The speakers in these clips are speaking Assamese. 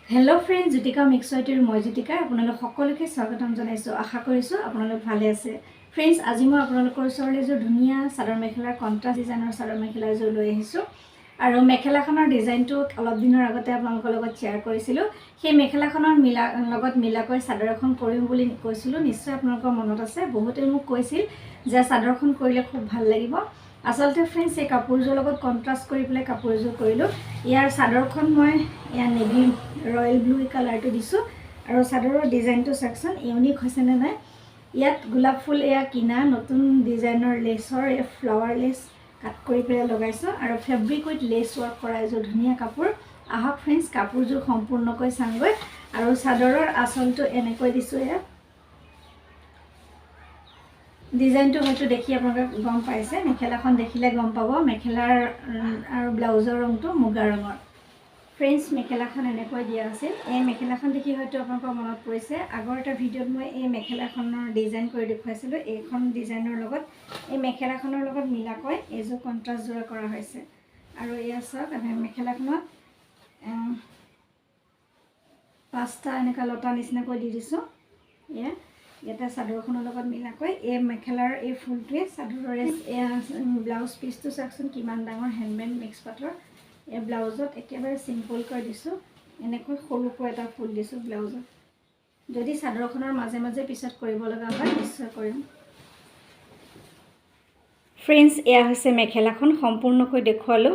हेलो फ्रेंड्स ज्योतिका मिक्सवाइटर मैं ज्योतिका आपनलोक सकलोके स्वागतम जनाइছো आशा करिছো आपनलोक भाले আছে फ्रेंड्स আজি মই आपनलोকৰ ওচৰলৈ যে ধুনিয়া চাদৰ মেখেলাৰ কন্ট্ৰাস্ট ডিজাইনৰ চাদৰ মেখেলা যে লৈ আহিছো আৰু মেখেলাখনৰ ডিজাইনটো অলপ দিনৰ আগতে আপোনালোকৰ লগত শেয়াৰ কৰিছিলো সেই মেখেলাখনৰ লগত মিলাকৈ চাদৰ এখন কৰিম বুলি কৈছিলো নিশ্চয় আপোনালোকৰ মনত আছে বহুতে মোক কৈছিল যে চাদৰখন কৰিলে খুব ভাল লাগিব আসলতে फ्रेंड्स এই কাপোৰজোৰ লগত কন্ট্ৰাস্ট কৰি পেলাই কাপোৰজোৰ কৰিলো ইয়াৰ চাদৰখন মই ইয়া নেভি ৰয়েল ব্লু কালাৰটো দিছো আৰু চাদৰৰ ডিজাইনটো সেকশন ইউনিক হৈছে নে নাই ইয়াত গোলাপ ফুল এয়া কিনা নতুন ডিজাইনৰ লেছৰ এ ফ্লাৱাৰ লেছ কাট কৰি পেলাই লগাইছো আৰু ফেব্ৰিক উইথ লেছ ওয়াৰ্ক কৰা এজোৰ ধুনিয়া কাপোৰ আহক फ्रेंड्स কাপোৰজোৰ সম্পূৰ্ণকৈ চাংগৈ আৰু চাদৰৰ আসলটো এনেকৈ দিছো এয়া ডিজাইনটো হয়তো দেখি আপোনালোকে গম পাইছে মেখেলাখন দেখিলে গম পাব মেখেলাৰ আৰু ব্লাউজৰ ৰংটো মুগা ৰঙৰ फ्रेंड्स মেখেলাখন এনেকৈ দিয়া আছিল এই মেখেলাখন দেখি হয়তো আপোনালোকৰ মনত পৰিছে আগৰ এটা ভিডিঅ'ত মই এই মেখেলাখনৰ ডিজাইন কৰি দেখুৱাইছিলো এইখন ডিজাইনৰ লগত এই মেখেলাখনৰ লগত মিলাকৈ এজো কন্ট্ৰাস্ট জোৰা কৰা হৈছে আৰু এয়া চাওক আমি মেখেলাখনত পাঁচটা এনেকা লতা নিচিনাকৈ দি দিছো এয়া এটা চাদৰখনৰ লগত মিলাকৈ এই মেখেলাৰ এই ফুলটোৱে চাদৰৰ ব্লাউজ পিসটো সেকশন কিমান ডাঙৰ হ্যান্ডমেড মিক্স পাটৰ এই ব্লাউজত একেবাৰে সিম্পল কৰি দিছো এনেকৈ সৰুকৈ এটা ফুল দিছো ব্লাউজত যদি চাদৰখনৰ মাজে মাজে পিছত কৰিব লগা হয় নিশ্চয় কৰিম फ्रेंड्स এয়া হৈছে মেখেলাখন সম্পূৰ্ণকৈ দেখুৱালো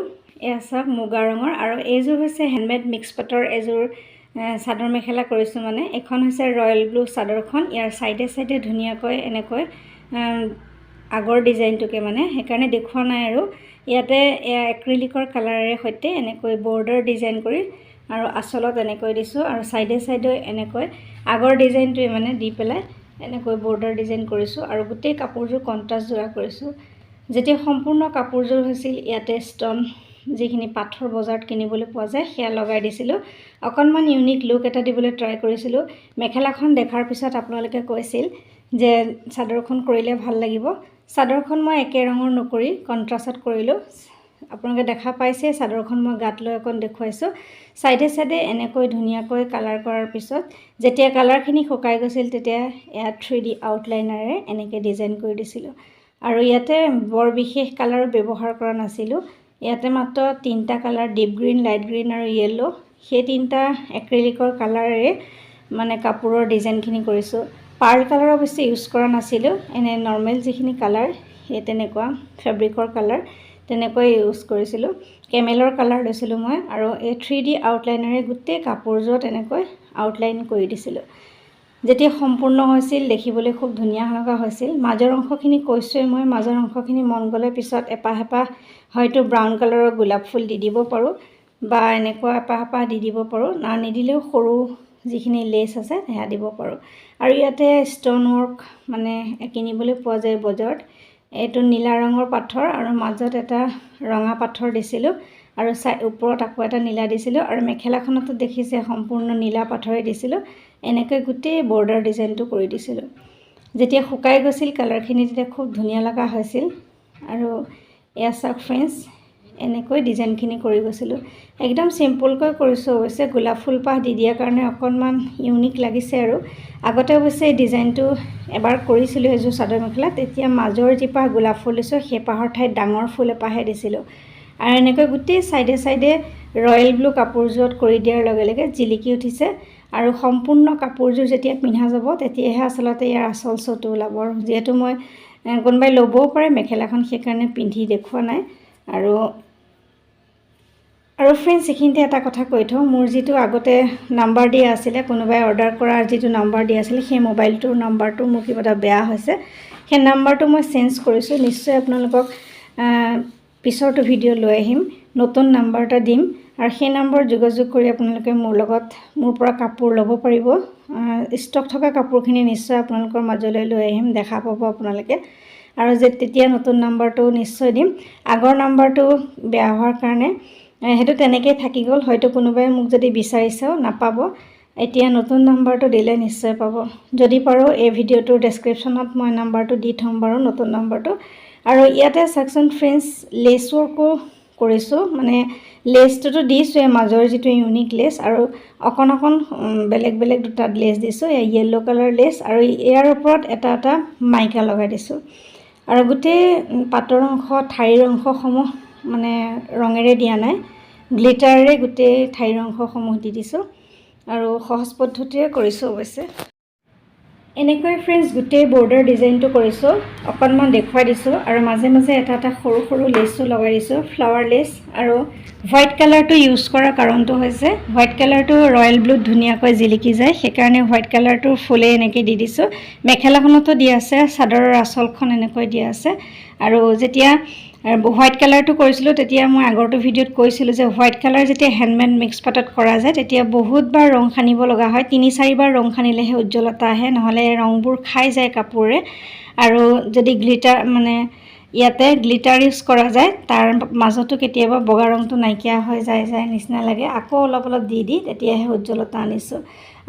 এয়া সব মুগা ৰঙৰ আৰু এইজোৰ হৈছে হ্যান্ডমেড মিক্স পাটৰ এজোৰ চাদৰ মেখেলা কৰিছো মানে এখন হৈছে ৰয়েল ব্লু চাদৰখন ইয়াৰ সাইডে সাইডে ধুনিয়াকৈ এনেকৈ আগৰ ডিজাইনটোকে মানে হেকাৰণে দেখুৱা নাই আৰু ইয়াতে এক্ৰিলিকৰ কালাৰেৰে সৈতে এনেকৈ বৰ্ডাৰ ডিজাইন কৰি আৰু আসলত এনেকৈ দিছো আৰু সাইডে সাইডে এনেকৈ আগৰ ডিজাইনটোৱে মানে দি পেলাই এনেকৈ বৰ্ডাৰ ডিজাইন কৰিছো আৰু গোটেই কাপোৰজোৰ কন্ট্ৰাস্ট জোৰা কৰিছো যেতিয়া সম্পূৰ্ণ কাপোৰজোৰ হৈছিল ইয়াতে ষ্টন যিখিনি পাথৰ বজাৰত কিনিবলৈ পোৱা যায় হেয়া লগাই দিছিলো অকনমান ইউনিক লুক এটা দিবলৈ ট্ৰাই কৰিছিলো মেখেলাখন দেখাৰ পিছত আপোনালোকে কৈছিল যে চাদৰখন কৰিলে ভাল লাগিব চাদৰখন মই একে ৰঙৰ নকৰি কন্ট্ৰাস্টত কৰিলো আপোনালোকে দেখা পাইছে চাদৰখন মই গাত লৈ অকন দেখুৱাইছো সাইডে সাইডে এনেকৈ ধুনিয়াকৈ কালাৰ কৰাৰ পিছত যেতিয়া কালাৰখিনি শুকাই গৈছিল তেতিয়া এয়া 3D আউটলাইনাৰে এনেকৈ ডিজাইন কৰি দিছিলো আৰু ইয়াতে বৰ বিশেষ কালাৰ ব্যৱহাৰ কৰা নাছিলো ইয়াতে মাত্ৰ তিনটা colour deep green light green আৰু ইয়েলো সেই তিনটা এক্ৰিলিকৰ কালাৰেৰে মানে কাপোৰৰ ডিজাইনখিনি কৰিছো পাৰ্ল কালাৰ অৱশ্যে ইউজ কৰা নাছিলো এনে নৰমাল যিখিনি কালাৰ হে তেনেকুৱা ফেব্ৰিকৰ কালাৰ তেনেকৈ ইউজ কৰিছিলো কেমেলৰ কালাৰ লৈছিলো মই আৰু এই 3D আউটলাইনাৰে গোটেই কাপোৰজোৰত এনেকৈ আউটলাইন কৰি দিছিলো যেতিয়া সম্পূৰ্ণ হৈছিল দেখিবলৈ খুব ধুনিয়া লগা হৈছিল মাজৰ অংশখিনি কৈছোই মই মাজৰ অংশখিনি মন গলে পিছত এপাহেপা হয়তো ব্ৰাউন কালাৰৰ গোলাপ ফুল দি দিব পাৰো বা এনেকুৱা এপাহেপা দি দিব পাৰো না নিদিলেও সৰু যিখিনি লেছ আছে হেয়া দিব পাৰো আৰু ইয়াতে ষ্টন ওয়াৰ্ক মানে কিনিবলৈ পোৱা যায় বজাৰত এটো নীলা ৰঙৰ পাথৰ আৰু মাজত এটা ৰঙা পাথৰ দিছিলো আৰু ওপৰত আকৌ এটা নীলা দিছিলো আৰু মেখেলাখনতো দেখিছে সম্পূৰ্ণ নীলা পাথৰে দিছিলো এনেকৈ গোটেই বৰ্ডাৰ ডিজাইনটো কৰি দিছিলো যেতিয়া শুকাই গৈছিল কালাৰখিনি তেতিয়া খুব ধুনিয়া লগা হৈছিল আৰু এয়া চাওক फ्रेंड्स এনেকৈ ডিজাইনখিনি কৰি গৈছিলো একদম সিম্পলকৈ কৰিছো অৱশ্যে গোলাপ ফুল পাহ দি দিয়া কাৰণে অকনমান ইউনিক লাগিছে আৰু আগতে অৱশ্যে ডিজাইনটো এবাৰ কৰিছিলো এজো চাদৰ মেখেলা তেতিয়া মাজৰ জিপাহ গোলাপ ফুল দিছো সেই পাহৰ ঠাইত ডাঙৰ ফুল এপাহে দিছিলো আৰু এনেকৈ গোটেই সাইডে সাইডে ৰয়েল ব্লু কাপোৰজোৰত কৰি দিয়াৰ লগে লগে জিলিকি উঠিছে আৰু সম্পূৰ্ণ কাপোৰজোৰ যেতিয়া পিন্ধা যাব তেতিয়াহে আসলতে ইয়াৰ আসল চটো ওলাব যেহেতু মই কোনবাই লবও পাৰে মেখেলাখন সেইকাৰণে পিন্ধি দেখুৱা নাই আৰু फ्रेंड्स এখিনতে এটা কথা কৈ থও মোৰ যেটো আগতে নাম্বাৰ দিয়া আছিল কোনোবাই অৰ্ডাৰ কৰাৰ যেটো নাম্বাৰ দিয়া আছিল সেই মোবাইলটোৰ নাম্বাৰটো মোৰ কিবা বেয়া হৈছে সেই নাম্বাৰটো মই চেঞ্জ কৰিছো নিশ্চয় আপোনালোকক পিছৰটো ভিডিও লৈ আহিম নতুন নাম্বাৰ এটা দিম আৰু সেই নম্বৰ যোগাযোগ কৰি আপোনালোকে মোৰ পৰা কাপোৰ ল'ব পাৰিব ষ্টক থকা কাপোৰখিনি নিশ্চয় আপোনালোকৰ মাজলৈ লৈ আহিম দেখা পাব আপোনালোকে আৰু যে তেতিয়া নতুন নাম্বাৰটো নিশ্চয় দিম আগৰ নাম্বাৰটো বেয়া হোৱাৰ কাৰণে হেতু তেনেকৈ থাকি গল হয়তো কোনোবাই মোক যদি বিচাৰিছেও নাপাব এতিয়া নতুন নাম্বাৰটো দিলে নিশ্চয় পাব যদি পাৰো এই ভিডিওটোৰ ডেসক্ৰিপচনত মই নাম্বাৰটো দি থম বাৰু নতুন নাম্বাৰটো আৰু ইয়াতে সেকশন फ्रेंड्स লেছ ওয়াৰ্কো কৰিছোঁ মানে লেছটোতো দিছোঁৱে মাজৰ যিটো ইউনিক লেছ আৰু অকণ বেলেগ বেলেগ দুটা লেছ দিছোঁ এই য়েল্ল' কালাৰ লেছ আৰু ইয়াৰ ওপৰত এটা এটা মাইকা লগাই দিছোঁ আৰু গোটেই পাটৰ অংশ ঠাইৰ অংশসমূহ মানে ৰঙেৰে দিয়া নাই গ্লিটাৰেৰে গোটেই ঠাইৰ অংশসমূহ দি দিছোঁ আৰু সহজ পদ্ধতিৰে কৰিছোঁ অৱশ্যে এনেকৈ ফ্ৰেণ্ডছ গোটেই বৰ্ডাৰ ডিজাইনটো কৰিছোঁ অকণমান দেখুৱাই দিছোঁ আৰু মাজে মাজে এটা এটা সৰু সৰু লেছো লগাই দিছোঁ ফ্লাৱাৰ লেছ আৰু হোৱাইট কালাৰটো ইউজ কৰাৰ কাৰণটো হৈছে হোৱাইট কালাৰটো ৰয়েল ব্লুত ধুনীয়াকৈ জিলিকি যায় সেইকাৰণে হোৱাইট কালাৰটো ফুলে এনেকৈ দি দিছোঁ মেখেলাখনতো দিয়া আছে চাদৰৰ আঁচলখন এনেকৈ দিয়া আছে আৰু যেতিয়া হোৱাইট কালাৰটো কৰিছিলোঁ তেতিয়া মই আগৰটো ভিডিঅ'ত কৈছিলোঁ যে হোৱাইট কালাৰ যেতিয়া হেণ্ডমেড মিক্স পাটত কৰা যায় তেতিয়া বহুতবাৰ ৰং সানিব লগা হয় 3-4বাৰ ৰং সানিলেহে উজ্জ্বলতা আহে নহ'লে ৰংবোৰ খাই যায় কাপোৰে আৰু যদি গ্লিটাৰ মানে ইয়াতে গ্লিটাৰ ইউজ কৰা যায় তাৰ মাজতো কেতিয়াবা বগা ৰংটো নাইকিয়া হৈ যায় নিচিনা লাগে আকৌ অলপ দি তেতিয়াহে উজ্জ্বলতা আনিছোঁ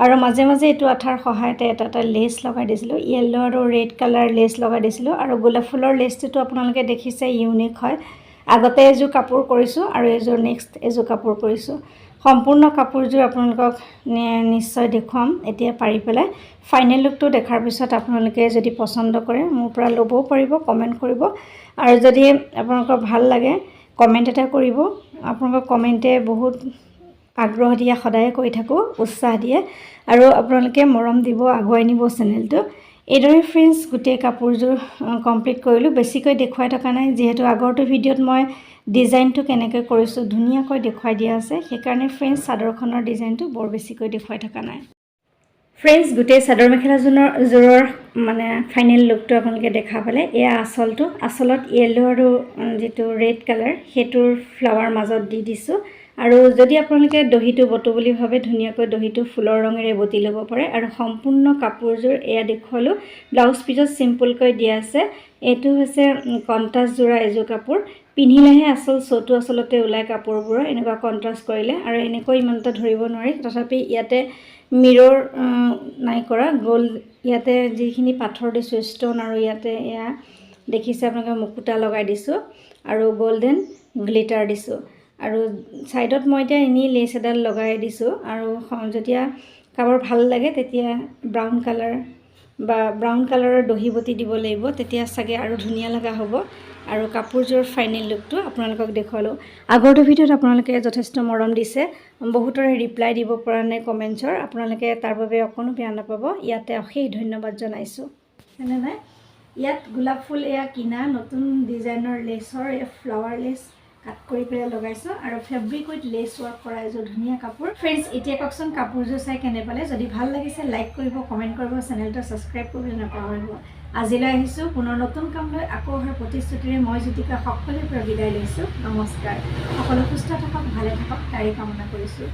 আৰু মাজে মাজে এইটো আঠাৰ সহায়তে এটা এটা লেছ লগাই দিছিলোঁ য়েল্ল' আৰু ৰেড কালাৰ লেছ লগাই দিছিলোঁ আৰু গোলাপ ফুলৰ লেছটোতো আপোনালোকে দেখিছে ইউনিক হয় আগতে এযোৰ কাপোৰ কৰিছোঁ আৰু এযোৰ নেক্সট এযোৰ কাপোৰ কৰিছোঁ সম্পূৰ্ণ কাপোৰযোৰ আপোনালোকক নিশ্চয় দেখুৱাম এতিয়া পাৰি পেলাই ফাইনেল লুকটো দেখাৰ পিছত আপোনালোকে যদি পচন্দ কৰে মোৰ পৰা ল'বও পাৰিব কমেণ্ট কৰিব আৰু যদি আপোনালোকৰ ভাল লাগে কমেণ্ট এটা কৰিব আপোনালোকৰ কমেণ্টে বহুত আগ্ৰহ দিয়া সদায় কৈ থাকোঁ উৎসাহ দিয়ে আৰু আপোনালোকে মৰম দিব আগুৱাই নিব চেনেলটো এইদৰে ফ্ৰেণ্ডছ গোটেই কাপোৰযোৰ কমপ্লিট কৰিলোঁ বেছিকৈ দেখুৱাই থকা নাই যিহেতু আগৰটো ভিডিঅ'ত মই ডিজাইনটো কেনেকৈ কৰিছোঁ ধুনীয়াকৈ দেখুৱাই দিয়া আছে সেইকাৰণে ফ্ৰেণ্ডছ চাদৰখনৰ ডিজাইনটো বৰ বেছিকৈ দেখুৱাই থকা নাই ফ্ৰেণ্ডছ গোটেই চাদৰ মেখেলাযোৰৰ মানে ফাইনেল লুকটো আপোনালোকে দেখা পালে এয়া আঁচলটো আঁচলত য়েল্ল' আৰু যিটো ৰেড কালাৰ সেইটোৰ ফ্লাৱাৰ মাজত দি দিছোঁ আৰু যদি আপোনালোকে দহিটো বটো বুলি ভাবে ধুনীয়াকৈ দহিটো ফুলৰ ৰঙেৰে বটি ল'ব পাৰে আৰু সম্পূৰ্ণ কাপোৰযোৰ এয়া দেখুৱালোঁ ব্লাউজ পিছত চিম্পলকৈ দিয়া আছে এইটো হৈছে কণ্ট্ৰাষ্ট জোৰা এযোৰ কাপোৰ পিন্ধিলেহে আচল চৌটো আচলতে ওলায় কাপোৰবোৰৰ এনেকুৱা কণ্ট্ৰাষ্ট কৰিলে আৰু এনেকৈ ইমান এটা ধৰিব নোৱাৰি তথাপি ইয়াতে মিৰৰ নাই কৰা গ'ল্ড ইয়াতে যিখিনি পাথৰ দিছোঁ ষ্ট'ন আৰু ইয়াতে এয়া দেখিছে আপোনালোকে মুকুতা লগাই দিছোঁ আৰু গল্ডেন গ্লিটাৰ দিছোঁ আৰু সাইডত মই এতিয়া এনেই লেছ এডাল লগাই দিছোঁ আৰু যেতিয়া কাপোৰ ভাল লাগে তেতিয়া ব্ৰাউন কালাৰৰ দহি বটি দিব লাগিব তেতিয়া চাগে আৰু ধুনীয়া লগা হ'ব আৰু কাপোৰযোৰ ফাইনেল লুকটো আপোনালোকক দেখুৱালোঁ আগৰটো ভিডিঅ'ত আপোনালোকে যথেষ্ট মৰম দিছে বহুতৰে ৰিপ্লাই দিব পৰা নাই কমেণ্টছৰ আপোনালোকে তাৰ বাবে অকণো বেয়া নাপাব ইয়াতে অশেষ ধন্যবাদ জনাইছোঁ হয়নে নাই ইয়াত গোলাপ ফুল এয়া কিনা নতুন ডিজাইনৰ লেছৰ এয়া ফ্লাৱাৰ লেছ কাট কৰি পেলাই লগাইছোঁ আৰু ফেব্ৰিক উইথ লেছ ৱৰ্ক কৰা এযোৰ ধুনীয়া কাপোৰ ফ্ৰেণ্ডছ এতিয়া কওকচোন কাপোৰযোৰ চাই কেনে পালে যদি ভাল লাগিছে লাইক কৰিব কমেণ্ট কৰিব চেনেলটো ছাবস্ক্ৰাইব কৰিবলৈ নাপাহৰিব আজিলৈ আহিছোঁ পুনৰ নতুন কাম লৈ আকৌ অহাৰ প্ৰতিশ্ৰুতিৰে মই জ্যোতিকা সকলোৰে পৰা বিদায় লৈছোঁ নমস্কাৰ সকলো সুস্থ থাকক ভালে থাকক তাৰে কামনা কৰিছোঁ